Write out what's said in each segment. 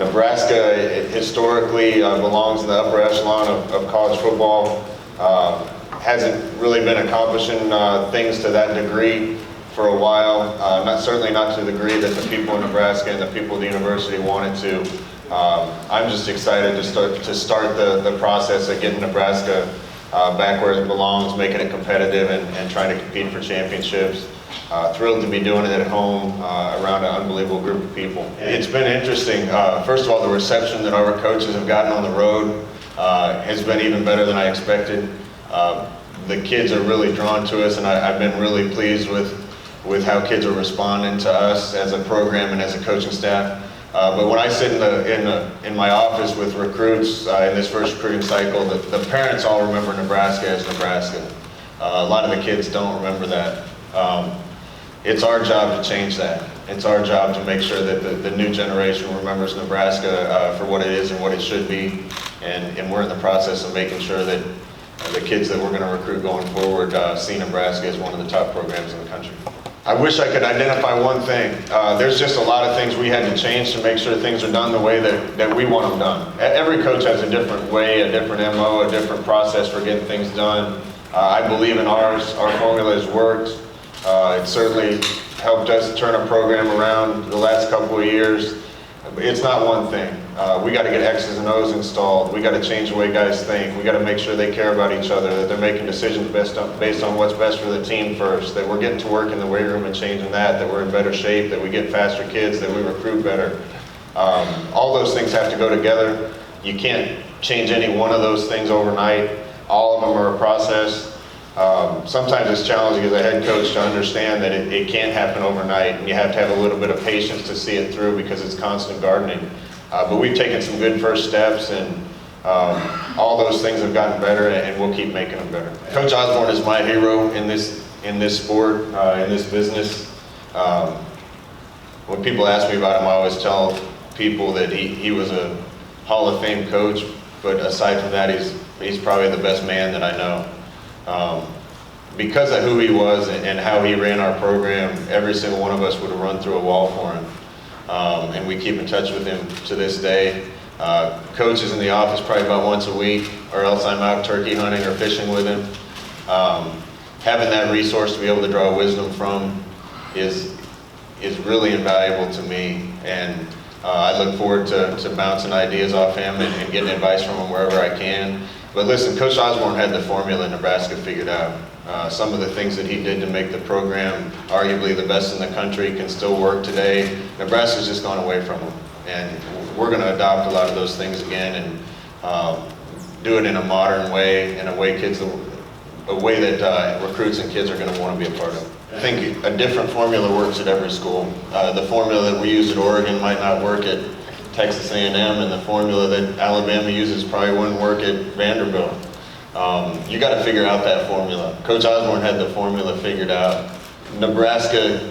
Nebraska historically belongs in the upper echelon of college football. Hasn't really been accomplishing things to that degree for a while. Certainly not to the degree that the people in Nebraska and the people of the university wanted to. I'm just excited to start the process of getting Nebraska back where it belongs, making it competitive and trying to compete for championships. Thrilled to be doing it at home around an unbelievable group of people. It's been interesting. First of all, the reception that our coaches have gotten on the road has been even better than I expected. The kids are really drawn to us, and I've been really pleased with how kids are responding to us as a program and as a coaching staff. But when I sit in my office with recruits in this first recruiting cycle, the parents all remember Nebraska as Nebraska. A lot of the kids don't remember that. It's our job to change that. It's our job to make sure that the new generation remembers Nebraska for what it is and what it should be. And we're in the process of making sure that the kids that we're going to recruit going forward see Nebraska as one of the top programs in the country. I wish I could identify one thing. There's just a lot of things we had to change to make sure things are done the way that we want them done. Every coach has a different way, a different MO, a different process for getting things done. I believe in ours. Our formula has worked. It certainly helped us turn a program around the last couple of years. It's not one thing. We got to get X's and O's installed. We got to change the way guys think. We got to make sure they care about each other, that they're making decisions based on what's best for the team first, that we're getting to work in the weight room and changing that we're in better shape, that we get faster kids, that we recruit better. All those things have to go together. You can't change any one of those things overnight. All of them are a process. Sometimes it's challenging as a head coach to understand that it can't happen overnight, and you have to have a little bit of patience to see it through because it's constant gardening. But we've taken some good first steps, and all those things have gotten better, and we'll keep making them better. Coach Osborne is my hero in this sport, in this business. When people ask me about him, I always tell people that he was a Hall of Fame coach, but aside from that, he's probably the best man that I know. Because of who he was and how he ran our program, every single one of us would have run through a wall for him. And we keep in touch with him to this day. Coach is in the office probably about once a week, or else I'm out turkey hunting or fishing with him. Having that resource to be able to draw wisdom from is really invaluable to me, and I look forward to bouncing ideas off him and getting advice from him wherever I can. But listen, Coach Osborne had the formula Nebraska figured out. Some of the things that he did to make the program arguably the best in the country can still work today. Nebraska's just gone away from him. And we're going to adopt a lot of those things again and do it in a modern way, in a way that recruits and kids are going to want to be a part of. I think a different formula works at every school. The formula that we use at Oregon might not work at Texas A&M, and the formula that Alabama uses probably wouldn't work at Vanderbilt. You got to figure out that formula. Coach Osborne had the formula figured out. Nebraska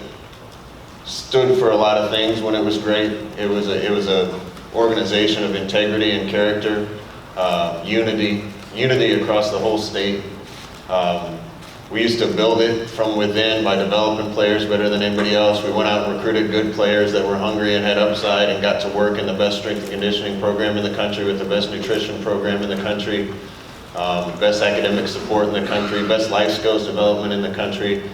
stood for a lot of things when it was great. It was a organization of integrity and character, unity across the whole state. We used to build it from within by developing players better than anybody else. We went out and recruited good players that were hungry and had upside and got to work in the best strength and conditioning program in the country with the best nutrition program in the country, best academic support in the country, best life skills development in the country.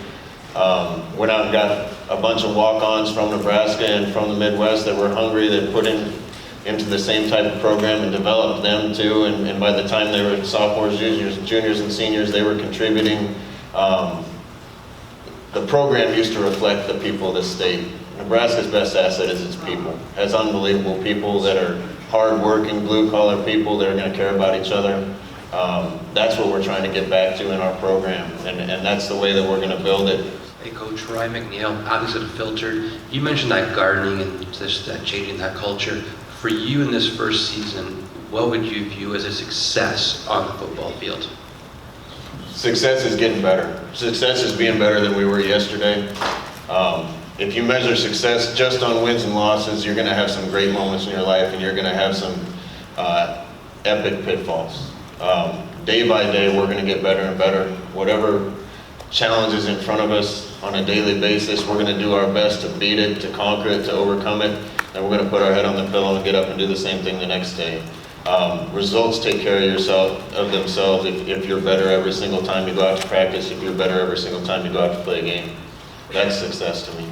Went out and got a bunch of walk-ons from Nebraska and from the Midwest that were hungry, that put into the same type of program and developed them too. And by the time they were sophomores, juniors, and seniors, they were contributing. The program used to reflect the people of the state. Nebraska's best asset is its people. It has unbelievable people that are hard-working, blue-collar people that are going to care about each other. That's what we're trying to get back to in our program, and that's the way that we're going to build it. Hey, Coach Ryan McNeil, obviously the filtered. You mentioned that gardening and just that changing that culture. For you in this first season, what would you view as a success on the football field? Success is getting better. Success is being better than we were yesterday. If you measure success just on wins and losses, you're going to have some great moments in your life, and you're going to have some epic pitfalls. Day by day, we're going to get better and better. Whatever challenge is in front of us, on a daily basis. We're going to do our best to beat it, to conquer it, to overcome it, and we're going to put our head on the pillow and get up and do the same thing the next day. Results take care of themselves if you're better every single time you go out to practice, if you're better every single time you go out to play a game. That's success to me.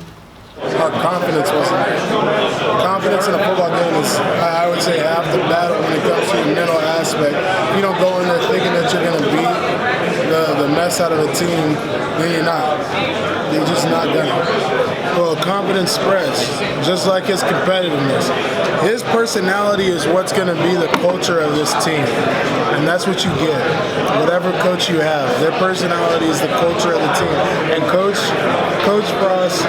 Our confidence wasn't there. Confidence in a football game is, I would say, half the battle when it comes to the mental aspect. If you don't go in there thinking that you're going to beat the mess out of the team, then you're not. You're just not gonna. Well, confidence spreads, just like his competitiveness. His personality is what's going to be the culture of this team, and that's what you get. Whatever coach you have, their personality is the culture of the team. And Coach Frost,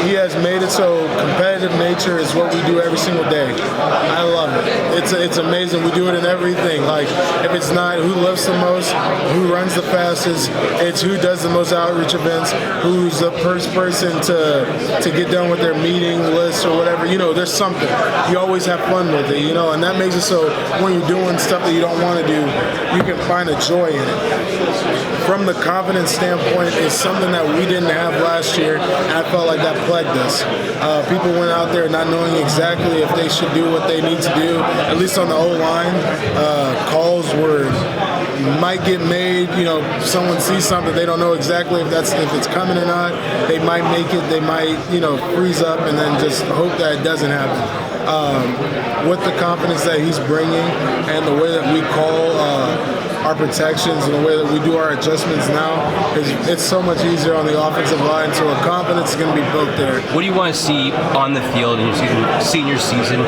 he has made it so competitive nature is what we do every single day. I love it. It's amazing. We do it in everything. Like, if it's not who lifts the most, who runs the fastest, it's who does the most outreach events, who's the first person to get done with their meeting list or whatever. You know, there's something. You always have fun with it, you know, and that makes it so when you're doing stuff that you don't want to do, you can find a joy in it. From the confidence standpoint, it's something that we didn't have last year, and I felt like that plagued us. People went out there not knowing exactly if they should do what they need to do, at least on the O-line. Calls might get made, you know, someone sees something, they don't know exactly if it's coming or not. They might make it, they might, you know, freeze up and then just hope that it doesn't happen. With the confidence that he's bringing and the way that we call our protections and the way that we do our adjustments now, it's so much easier on the offensive line, so a confidence is going to be built there. What do you want to see on the field in your senior season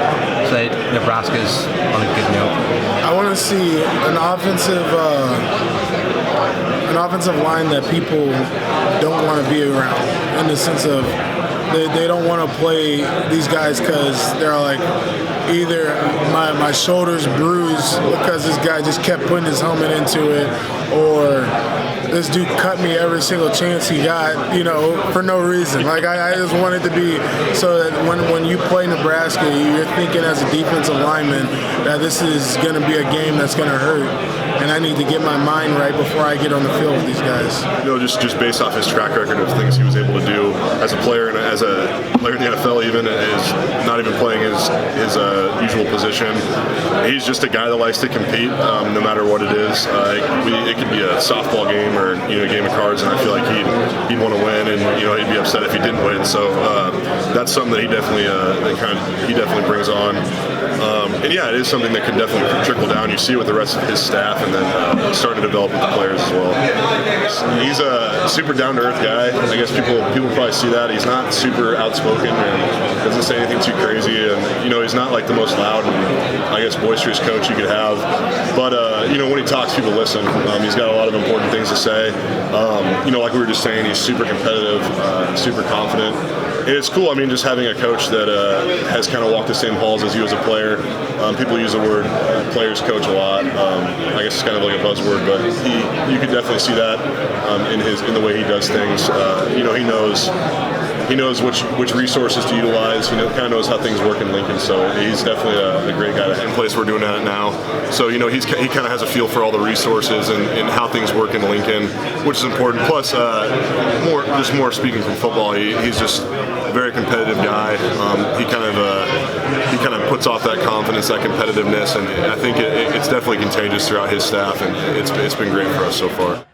so that Nebraska's on a good note? I want to see an offensive line that people don't want to be around, in the sense of they don't want to play these guys because they're like, either my shoulder's bruised because this guy just kept putting his helmet into it, or this dude cut me every single chance he got, you know, for no reason. Like, I just want it to be so that when you play Nebraska, you're thinking as a defensive lineman that this is going to be a game that's going to hurt, and I need to get my mind right before I get on the field with these guys. You know, just based off his track record of things he was able to do as a player and as a player in the NFL, even is not even playing his usual position. He's just a guy that likes to compete, no matter what it is. It could be a softball game or, you know, a game of cards, and I feel like he'd want to win, and, you know, he'd be upset if he didn't win. So that's something that he definitely brings on. And yeah, it is something that can definitely trickle down. You see it with the rest of his staff, and then start to develop with the players as well. He's a super down-to-earth guy. I guess people probably see that. He's not super outspoken and doesn't say anything too crazy, and, you know, he's not like the most loud and, I guess, boisterous coach you could have. But you know, when he talks, people listen. He's got a lot of important things to say. You know, like we were just saying, he's super competitive, super confident. And it's cool, I mean, just having a coach that has kind of walked the same halls as you as a player. People use the word players coach a lot. I guess it's kind of like a buzzword, but you could definitely see that in the way he does things. You know, he knows which resources to utilize. You know, kind of knows how things work in Lincoln. So he's definitely a great guy in place. We're doing that now. So, you know, he kind of has a feel for all the resources and how things work in Lincoln, which is important. Plus, more speaking from football, he's just a very competitive guy. He kind of puts off that confidence, that competitiveness, and I think it's definitely contagious throughout his staff, and it's been great for us so far.